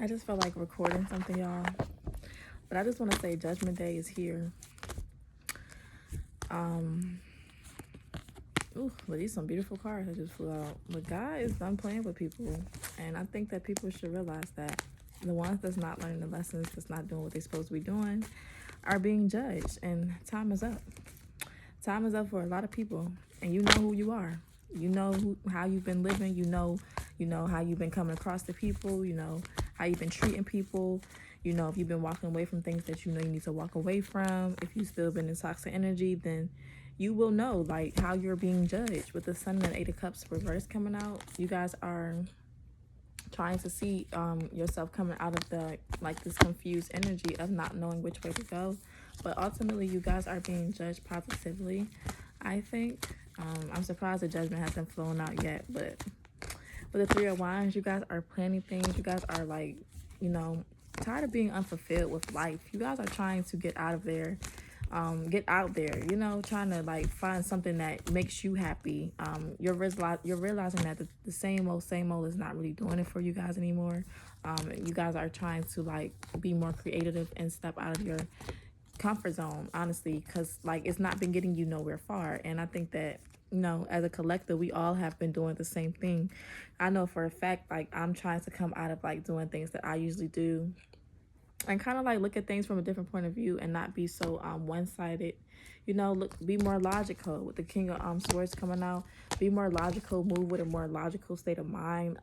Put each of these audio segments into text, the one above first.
I just felt like recording something, y'all. But I just want to say Judgment Day is here. Ooh, but these some beautiful cards that just flew out. But God is done playing with people. And I think that people should realize that. The ones that's not learning the lessons, that's not doing what they're supposed to be doing, are being judged. And time is up. Time is up for a lot of people. And you know who you are. You know how you've been living. You know how you've been coming across to people. You know how you've been treating people. You know if you've been walking away from things that you know you need to walk away from. If you've still been in toxic energy, then you will know like how you're being judged. With the Sun and 8 of Cups reverse coming out, you guys are trying to see yourself coming out of the this confused energy of not knowing which way to go. But ultimately, you guys are being judged positively, I think. I'm surprised the judgment hasn't flown out yet, but with the 3 of Wands, you guys are planning things. You guys are like, tired of being unfulfilled with life. You guys are trying to get out of there, get out there, trying to like find something that makes you happy. You're realizing that the same old is not really doing it for you guys anymore. You guys are trying to like be more creative and step out of your comfort zone, honestly, because like it's not been getting you nowhere far. And I think that as a collective, we all have been doing the same thing. I know for a fact, like I'm trying to come out of like doing things that I usually do and kind of like look at things from a different point of view and not be so one-sided. Be more logical. With the King of Swords coming out, be more logical, move with a more logical state of mind,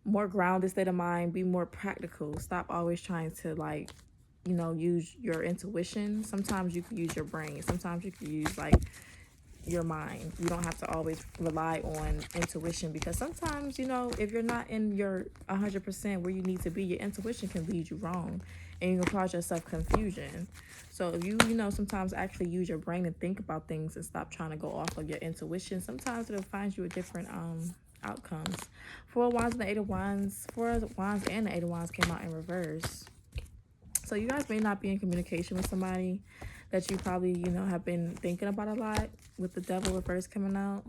more grounded state of mind, be more practical. Stop always trying to like use your intuition. Sometimes you can use your brain. Sometimes you can use like your mind. You don't have to always rely on intuition, because sometimes if you're not in your 100% where you need to be, your intuition can lead you wrong and you can cause yourself confusion. So if you sometimes actually use your brain and think about things and stop trying to go off of your intuition, sometimes it'll find you a different outcomes. 4 of Wands and the 8 of Wands. 4 of Wands and the 8 of Wands came out in reverse. So you guys may not be in communication with somebody that you probably, have been thinking about a lot, with the Devil reverse coming out.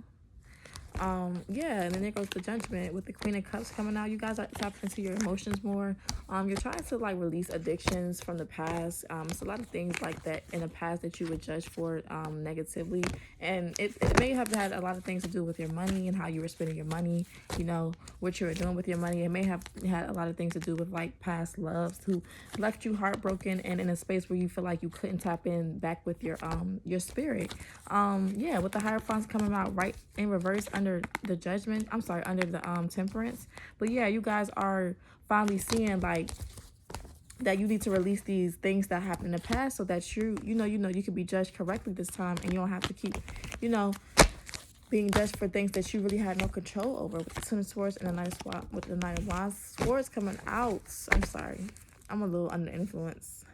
Yeah, and then there goes the Judgment with the Queen of Cups coming out. You guys are tapping into your emotions more. You're trying to like release addictions from the past. It's a lot of things like that in the past that you would judge for negatively, and it may have had a lot of things to do with your money and how you were spending your money, what you were doing with your money. It may have had a lot of things to do with like past loves who left you heartbroken and in a space where you feel like you couldn't tap in back with your spirit. Yeah, with the Hierophants coming out right in reverse under the Judgment, under the Temperance. But yeah, you guys are finally seeing like that you need to release these things that happened in the past, so that you can be judged correctly this time, and you don't have to keep being judged for things that you really had no control over. With the Ten of Swords and the Knight of Swords, with the Knight of Wands, Swords coming out. I'm sorry, I'm a little under influence.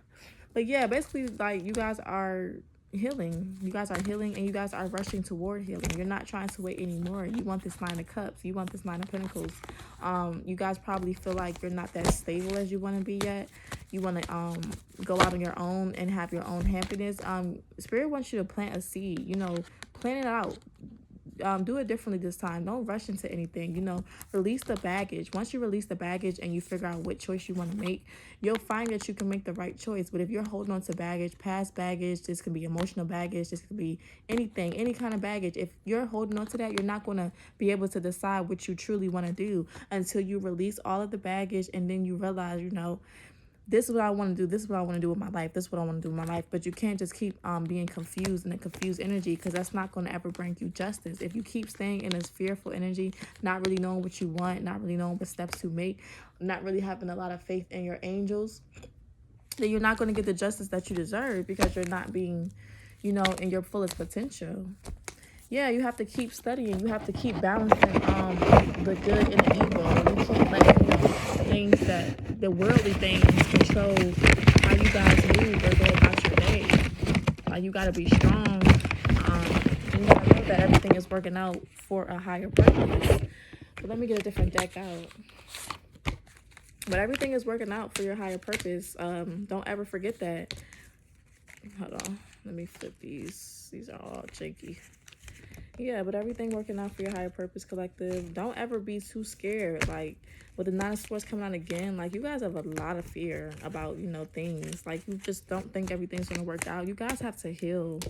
But yeah, basically like you guys are healing. You guys are healing, and you guys are rushing toward healing. You're not trying to wait anymore. You want this 9 of Cups. You want this 9 of Pentacles. You guys probably feel like you're not that stable as you want to be yet. You want to go out on your own and have your own happiness. Spirit wants you to plant a seed. Plan it out. Do it differently this time. Don't rush into anything. Release the baggage. Once you release the baggage and you figure out what choice you want to make, you'll find that you can make the right choice. But if you're holding on to baggage, past baggage, this could be emotional baggage, this could be anything, any kind of baggage. If you're holding on to that, you're not going to be able to decide what you truly want to do until you release all of the baggage, and then you realize, this is what I want to do. This is what I want to do with my life. This is what I want to do with my life. But you can't just keep being confused in a confused energy, because that's not going to ever bring you justice. If you keep staying in this fearful energy, not really knowing what you want, not really knowing what steps to make, not really having a lot of faith in your angels, then you're not going to get the justice that you deserve, because you're not being, in your fullest potential. Yeah, you have to keep studying. You have to keep balancing the good and the evil. You can't let things the worldly things control how you guys move or go about your day. You got to be strong. You got to know that everything is working out for a higher purpose. But let me get a different deck out. But everything is working out for your higher purpose. Don't ever forget that. Hold on. Let me flip these. These are all janky. Yeah, but everything working out for your higher purpose, collective. Don't ever be too scared. Like, with the Nine of Swords coming out again, like, you guys have a lot of fear about, you know, things. Like, you just don't think everything's going to work out. You guys have to heal.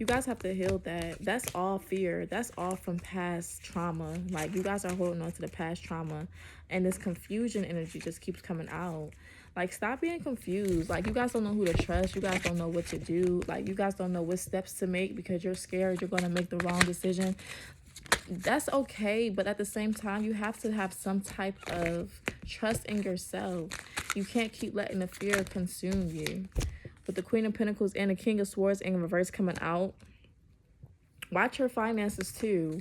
You guys have to heal that. That's all fear. That's all from past trauma. Like, you guys are holding on to the past trauma. And this confusion energy just keeps coming out. Like, stop being confused. Like, you guys don't know who to trust. You guys don't know what to do. Like, you guys don't know what steps to make because you're scared you're going to make the wrong decision. That's okay, but at the same time, you have to have some type of trust in yourself. You can't keep letting the fear consume you. With the Queen of Pentacles and the King of Swords in reverse coming out, watch your finances too.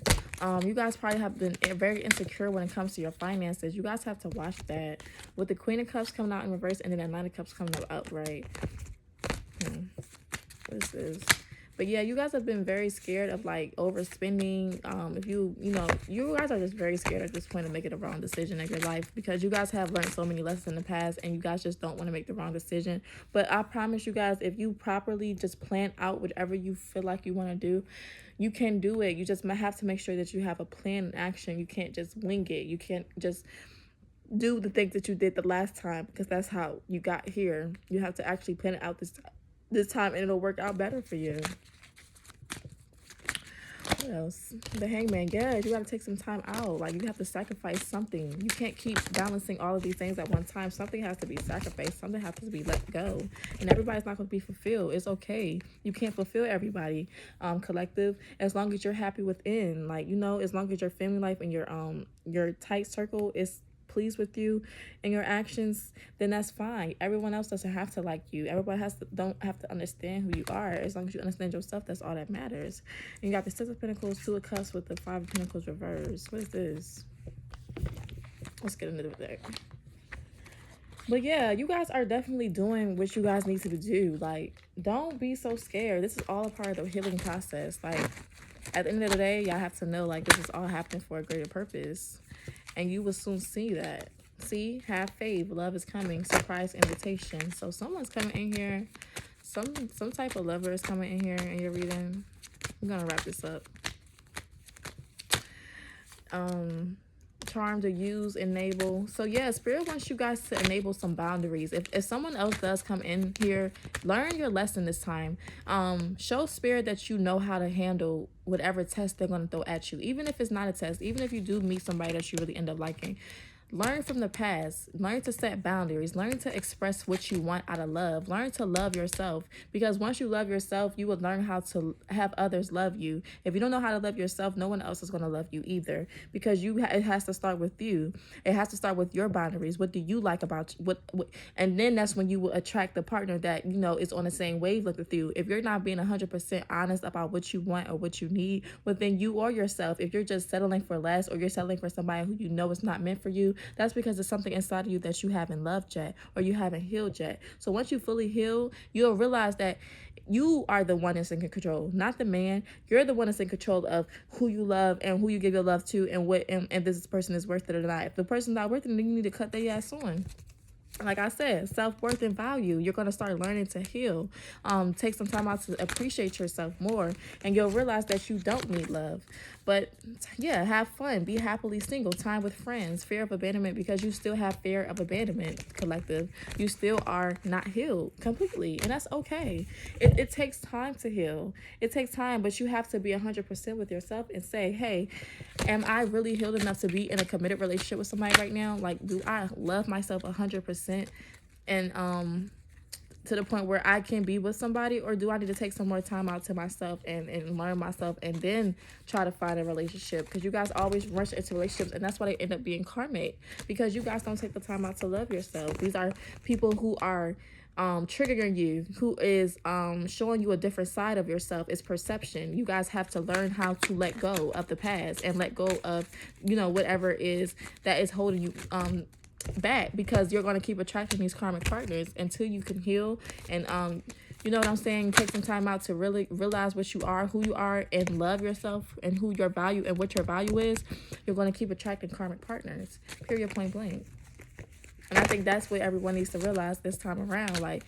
You guys probably have been very insecure when it comes to your finances. You guys have to watch that. With the Queen of Cups coming out in reverse and then the Knight of Cups coming up upright. What is this? But yeah, you guys have been very scared of like overspending. If you know, you guys are just very scared at this point of making the wrong decision in your life because you guys have learned so many lessons in the past and you guys just don't want to make the wrong decision. But I promise you guys, if you properly just plan out whatever you feel like you want to do, you can do it. You just might have to make sure that you have a plan in action. You can't just wing it. You can't just do the things that you did the last time because that's how you got here. You have to actually plan it out this time and it'll work out better for you. What else? The Hangman. Yeah, you got to take some time out. Like, you have to sacrifice something. You can't keep balancing all of these things at one time. Something has to be sacrificed. Something has to be let go. And everybody's not going to be fulfilled. It's okay. You can't fulfill everybody, collective, as long as you're happy within. Like, you know, as long as your family life and your tight circle is pleased with you and your actions, then that's fine. Everyone else doesn't have to like you. Everybody don't have to understand who you are. As long as you understand yourself, that's all that matters. And you got the Six of Pentacles, Two of Cups with the Five of Pentacles reverse. What is this? Let's get into the deck. But yeah, you guys are definitely doing what you guys need to do. Like, don't be so scared. This is all a part of the healing process. Like, at the end of the day, y'all have to know, like, this is all happening for a greater purpose. And you will soon see that. See? Have faith. Love is coming. Surprise invitation. So someone's coming in here. Some type of lover is coming in here in your reading. I'm going to wrap this up. Charm to use, enable. So yeah, Spirit wants you guys to enable some boundaries. If someone else does come in here, learn your lesson this time. Show Spirit that you know how to handle whatever test they're going to throw at you. Even if it's not a test, even if you do meet somebody that you really end up liking. Learn from the past. Learn to set boundaries. Learn to express what you want out of love. Learn to love yourself. Because once you love yourself, you will learn how to have others love you. If you don't know how to love yourself, no one else is going to love you either. Because it has to start with you. It has to start with your boundaries. What do you like about you? And then that's when you will attract the partner that, you know, is on the same wavelength with you. If you're not being 100% honest about what you want or what you need within you or yourself, if you're just settling for less or you're settling for somebody who you know is not meant for you, that's because there's something inside of you that you haven't loved yet or you haven't healed yet. So once you fully heal, you'll realize that you are the one that's in control, not the man. You're the one that's in control of who you love and who you give your love to and what and this person is worth it or not. If the person's not worth it, then you need to cut their ass on. Like I said, self-worth and value. You're going to start learning to heal. Take some time out to appreciate yourself more. And you'll realize that you don't need love. But yeah, have fun. Be happily single. Time with friends. Fear of abandonment, because you still have fear of abandonment, collective. You still are not healed completely. And that's okay. It takes time to heal. It takes time, but you have to be 100% with yourself and say, hey, am I really healed enough to be in a committed relationship with somebody right now? Like, do I love myself 100%? And to the point where I can be with somebody, or do I need to take some more time out to myself and learn myself and then try to find a relationship? Because you guys always rush into relationships, and that's why they end up being karmic, because you guys don't take the time out to love yourself. These are people who are triggering you, who is showing you a different side of yourself. It's perception. You guys have to learn how to let go of the past and let go of, you know, whatever is that is holding you back, because you're going to keep attracting these karmic partners until you can heal and you know what I'm saying, take some time out to really realize what you are, who you are, and love yourself and who your value and what your value is. You're going to keep attracting karmic partners, period, point blank. And I think that's what everyone needs to realize this time around. Like,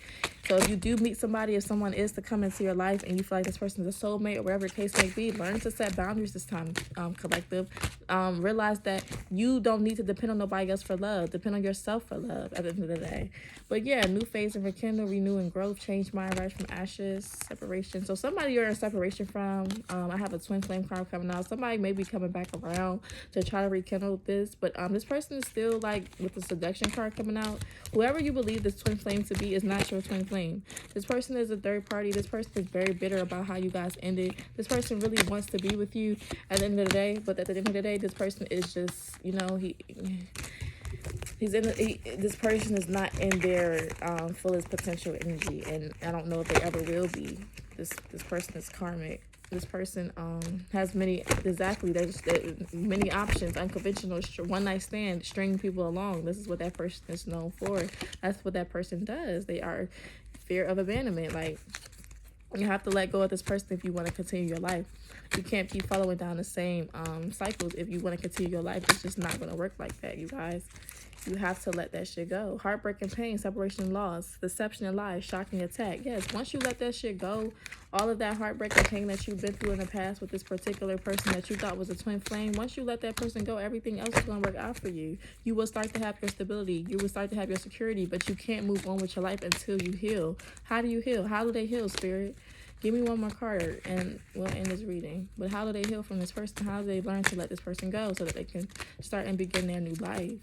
So if you do meet somebody, if someone is to come into your life and you feel like this person is a soulmate or whatever the case may be, learn to set boundaries this time, collective. Realize that you don't need to depend on nobody else for love. Depend on yourself for love at the end of the day. But yeah, new phase and rekindle, renew and growth, change mind, rise from ashes, separation. So somebody you're in separation from, I have a twin flame card coming out. Somebody may be coming back around to try to rekindle this, but this person is still like with the seduction card coming out. Whoever you believe this twin flame to be is not your twin flame. This person is a third party. This person is very bitter about how you guys ended. This person really wants to be with you at the end of the day, but at the end of the day, this person is just, you know, this person is not in their fullest potential energy, and I don't know if they ever will be. This person is karmic. This person has there's many options, unconventional, one night stand, string people along. This is what that person is known for. That's what that person does. They are fear of abandonment. Like, you have to let go of this person if you want to continue your life. You can't keep following down the same cycles if you want to continue your life. It's just not going to work like that, you guys. You have to let that shit go. Heartbreak and pain, separation and loss, deception and lies, shocking attack. Yes, once you let that shit go, all of that heartbreak and pain that you've been through in the past with this particular person that you thought was a twin flame, once you let that person go, everything else is going to work out for you. You will start to have your stability. You will start to have your security, but you can't move on with your life until you heal. How do you heal? How do they heal, Spirit? Give me one more card and we'll end this reading. But how do they heal from this person? How do they learn to let this person go so that they can start and begin their new life?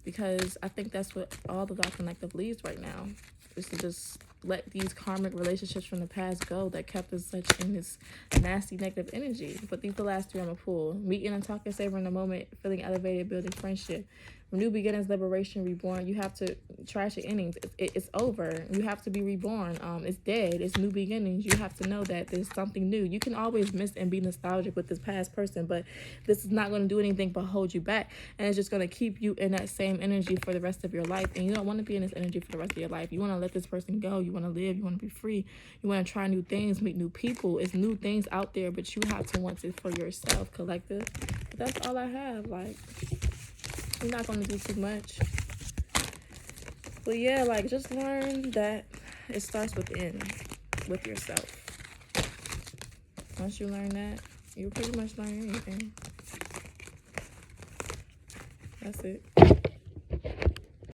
Because I think that's what all the Dark Collective leads right now, is to just let these karmic relationships from the past go that kept us such in this nasty negative energy. But these are the last three I'm gonna pull. Meeting and talking, savoring the moment, feeling elevated, building friendship. New beginnings, liberation, reborn. You have to trash your innings. It's over. You have to be reborn. It's dead. It's new beginnings. You have to know that there's something new. You can always miss and be nostalgic with this past person, but this is not going to do anything but hold you back. And it's just going to keep you in that same energy for the rest of your life. And you don't want to be in this energy for the rest of your life. You want to let this person go. You want to live. You want to be free. You want to try new things, meet new people. It's new things out there, but you have to want it for yourself, collective. But that's all I have. Like, I'm not going to do too much. But yeah, like, just learn that it starts within, with yourself. Once you learn that, you pretty much learn anything. That's it.